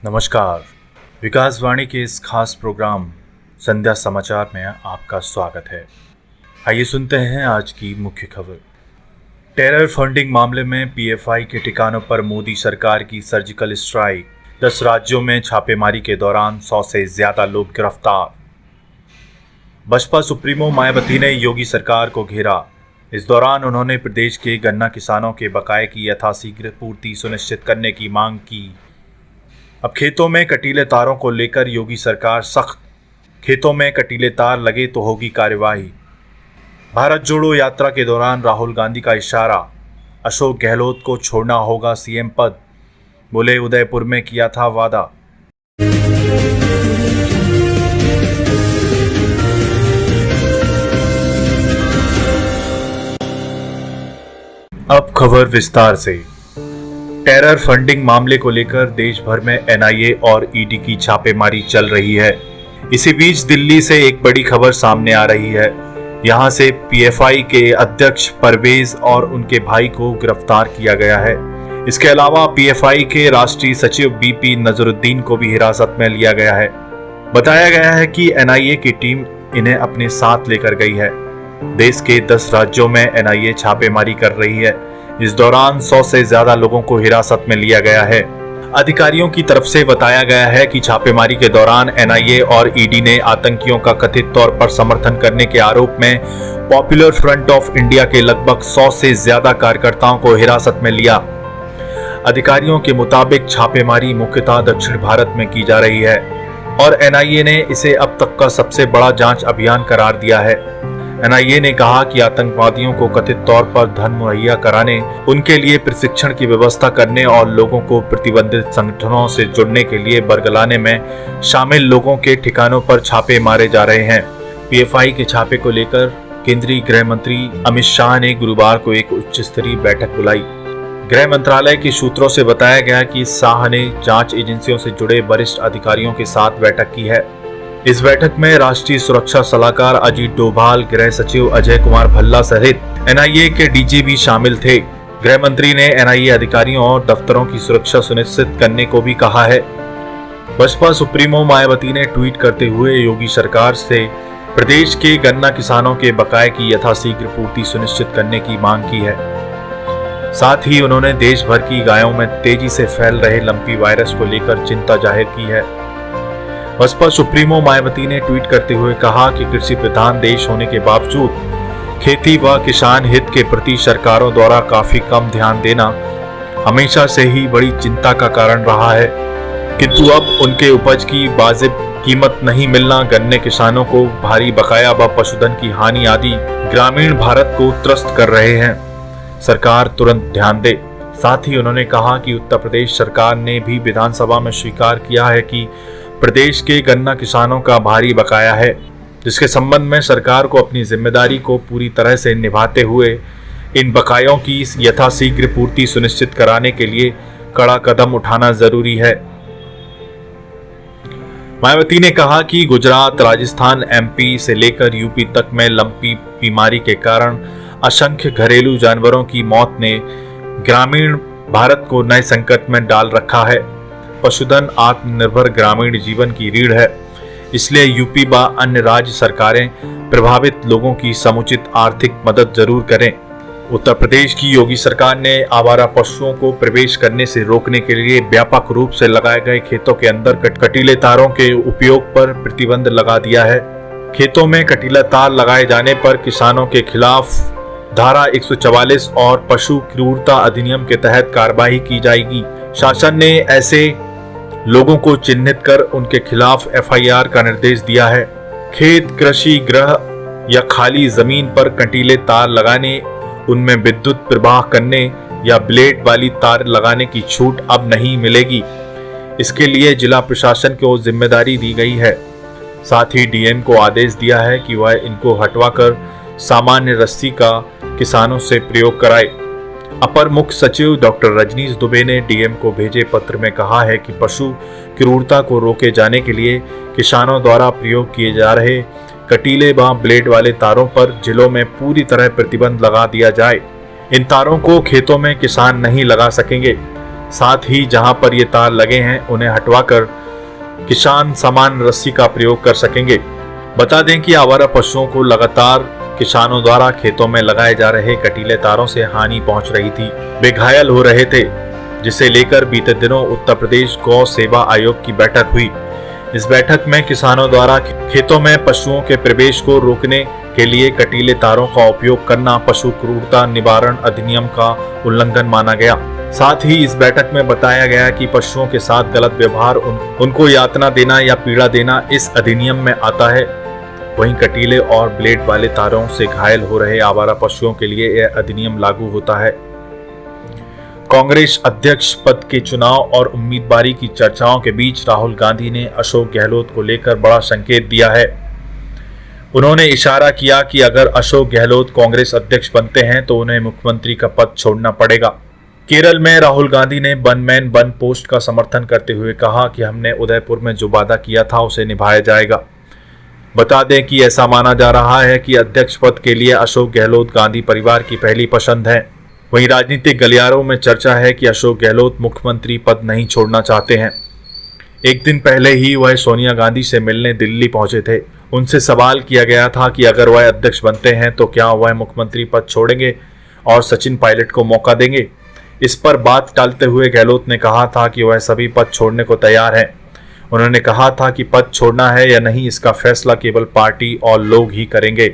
नमस्कार। विकासवाणी के इस खास प्रोग्राम संध्या समाचार में आपका स्वागत है। आइए सुनते हैं आज की मुख्य खबर। टेरर फंडिंग मामले में पीएफआई के ठिकानों पर मोदी सरकार की सर्जिकल स्ट्राइक। 10 राज्यों में छापेमारी के दौरान 100 से ज्यादा लोग गिरफ्तार। बसपा सुप्रीमो मायावती ने योगी सरकार को घेरा। इस दौरान उन्होंने प्रदेश के गन्ना किसानों के बकाये की यथाशीघ्र पूर्ति सुनिश्चित करने की मांग की। अब खेतों में कटीले तारों को लेकर योगी सरकार सख्त। खेतों में कटीले तार लगे तो होगी कार्यवाही। भारत जोड़ो यात्रा के दौरान राहुल गांधी का इशारा। अशोक गहलोत को छोड़ना होगा सीएम पद। बोले उदयपुर में किया था वादा। अब खबर विस्तार से। टेरर फंडिंग मामले को लेकर देश भर में एनआईए और ईडी की छापेमारी चल रही है। इसी बीच दिल्ली से एक बड़ी खबर सामने आ रही है। यहां से पीएफआई के अध्यक्ष परवेज और उनके भाई को गिरफ्तार किया गया है। इसके अलावा पीएफआई के राष्ट्रीय सचिव बीपी नजरुद्दीन को भी हिरासत में लिया गया है। बताया गया है कि एनआईए की टीम इन्हें अपने साथ लेकर गई है। देश के 10 राज्यों में एनआईए छापेमारी कर रही है। इस दौरान 100 से ज्यादा लोगों को हिरासत में लिया गया है। अधिकारियों की तरफ से बताया गया है कि छापेमारी के दौरान एनआईए और ईडी ने आतंकियों का कथित तौर पर समर्थन करने के आरोप में पॉपुलर फ्रंट ऑफ इंडिया के लगभग 100 से ज्यादा कार्यकर्ताओं को हिरासत में लिया। अधिकारियों के मुताबिक छापेमारी मुख्यतः दक्षिण भारत में की जा रही है और एनआईए ने इसे अब तक का सबसे बड़ा जांच अभियान करार दिया है। एनआईए ने कहा कि आतंकवादियों को कथित तौर पर धन मुहैया कराने, उनके लिए प्रशिक्षण की व्यवस्था करने और लोगों को प्रतिबंधित संगठनों से जुड़ने के लिए बरगलाने में शामिल लोगों के ठिकानों पर छापे मारे जा रहे हैं। पीएफआई के छापे को लेकर केंद्रीय गृह मंत्री अमित शाह ने गुरुवार को एक उच्च स्तरीय बैठक बुलाई। गृह मंत्रालय के सूत्रों से बताया गया कि शाह ने जांच एजेंसियों से जुड़े वरिष्ठ अधिकारियों के साथ बैठक की है। इस बैठक में राष्ट्रीय सुरक्षा सलाहकार अजीत डोभाल, गृह सचिव अजय कुमार भल्ला सहित एनआईए के डीजी भी शामिल थे। गृह मंत्री ने एनआईए अधिकारियों और दफ्तरों की सुरक्षा सुनिश्चित करने को भी कहा है। बसपा सुप्रीमो मायावती ने ट्वीट करते हुए योगी सरकार से प्रदेश के गन्ना किसानों के बकाये की यथाशीघ्र पूर्ति सुनिश्चित करने की मांग की है। साथ ही उन्होंने देश भर की गायों में तेजी से फैल रहे लंपी वायरस को लेकर चिंता जाहिर की है। बसपा सुप्रीमो मायावती ने ट्वीट करते हुए कहा कि कृषि प्रधान देश होने के बावजूद खेती व किसान हित के प्रति सरकारों द्वारा काफी कम ध्यान देना हमेशा से ही बड़ी चिंता का कारण रहा है, किंतु अब उनके उपज की वाजिब कीमत नहीं मिलना गन्ने किसानों को भारी बकाया व पशुधन की हानि आदि ग्रामीण भारत को त्रस्त कर रहे हैं। सरकार तुरंत ध्यान दे। साथ ही उन्होंने कहा कि उत्तर प्रदेश सरकार ने भी विधानसभा में स्वीकार किया है कि प्रदेश के गन्ना किसानों का भारी बकाया है, जिसके संबंध में सरकार को अपनी जिम्मेदारी को पूरी तरह से निभाते हुए इन बकायों की यथाशीघ्र पूर्ति सुनिश्चित कराने के लिए कड़ा कदम उठाना जरूरी है। मायावती ने कहा कि गुजरात, राजस्थान, एमपी से लेकर यूपी तक में लंपी बीमारी के कारण असंख्य घरेलू जानवरों की मौत ने ग्रामीण भारत को नए संकट में डाल रखा है। पशुधन आत्मनिर्भर ग्रामीण जीवन की रीढ़ है, इसलिए यूपी व अन्य राज्य सरकारें प्रभावित लोगों की समुचित आर्थिक मदद जरूर करें। उत्तर प्रदेश की योगी सरकार ने आवारा पशुओं को प्रवेश करने से रोकने के लिए व्यापक रूप से लगाए गए खेतों के अंदर कटीले तारों के उपयोग पर प्रतिबंध लगा दिया है। खेतों में कटीला तार लगाए जाने पर किसानों के खिलाफ धारा 144 और पशु क्रूरता अधिनियम के तहत कार्रवाई की जाएगी। शासन ने ऐसे लोगों को चिन्हित कर उनके खिलाफ एफआईआर का निर्देश दिया है। खेत, कृषि गृह या खाली जमीन पर कटीले तार लगाने, उनमें विद्युत प्रवाह करने या ब्लेड वाली तार लगाने की छूट अब नहीं मिलेगी। इसके लिए जिला प्रशासन को जिम्मेदारी दी गई है। साथ ही डीएम को आदेश दिया है कि वह इनको हटवाकर सामान्य रस्सी का किसानों से प्रयोग कराए। अपर मुख्य सचिव डॉक्टर रजनीश दुबे ने डीएम को भेजे पत्र में कहा है कि पशु क्रूरता को रोके जाने के लिए किसानों द्वारा प्रयोग किए जा रहे कटीले व ब्लेड वाले तारों पर जिलों में पूरी तरह प्रतिबंध लगा दिया जाए। इन तारों को खेतों में किसान नहीं लगा सकेंगे। साथ ही जहां पर ये तार लगे हैं उन्हें हटवाकर किसान समान रस्सी का प्रयोग कर सकेंगे। बता दें कि आवारा पशुओं को लगातार किसानों द्वारा खेतों में लगाए जा रहे कटीले तारों से हानि पहुंच रही थी। वे घायल हो रहे थे, जिसे लेकर बीते दिनों उत्तर प्रदेश गौ सेवा आयोग की बैठक हुई। इस बैठक में किसानों द्वारा खेतों में पशुओं के प्रवेश को रोकने के लिए कटीले तारों का उपयोग करना पशु क्रूरता निवारण अधिनियम का उल्लंघन माना गया। साथ ही इस बैठक में बताया गया कि पशुओं के साथ गलत व्यवहार, उनको यातना देना या पीड़ा देना इस अधिनियम में आता है। वहीं कटीले और ब्लेड वाले तारों से घायल हो रहे आवारा पशुओं के लिए यह अधिनियम लागू होता है। कांग्रेस अध्यक्ष पद के चुनाव और उम्मीदवारी की चर्चाओं के बीच राहुल गांधी ने अशोक गहलोत को लेकर बड़ा संकेत दिया है। उन्होंने इशारा किया कि अगर अशोक गहलोत कांग्रेस अध्यक्ष बनते हैं तो उन्हें मुख्यमंत्री का पद छोड़ना पड़ेगा। केरल में राहुल गांधी ने वन मैन वन पोस्ट का समर्थन करते हुए कहा कि हमने उदयपुर में जो वादा किया था उसे निभाया जाएगा। बता दें कि ऐसा माना जा रहा है कि अध्यक्ष पद के लिए अशोक गहलोत गांधी परिवार की पहली पसंद है। वहीं राजनीतिक गलियारों में चर्चा है कि अशोक गहलोत मुख्यमंत्री पद नहीं छोड़ना चाहते हैं। एक दिन पहले ही वह सोनिया गांधी से मिलने दिल्ली पहुंचे थे। उनसे सवाल किया गया था कि अगर वह अध्यक्ष बनते हैं तो क्या वह मुख्यमंत्री पद छोड़ेंगे और सचिन पायलट को मौका देंगे। इस पर बात टालते हुए गहलोत ने कहा था कि वह सभी पद छोड़ने को तैयार हैं। उन्होंने कहा था कि पद छोड़ना है या नहीं इसका फैसला केवल पार्टी और लोग ही करेंगे।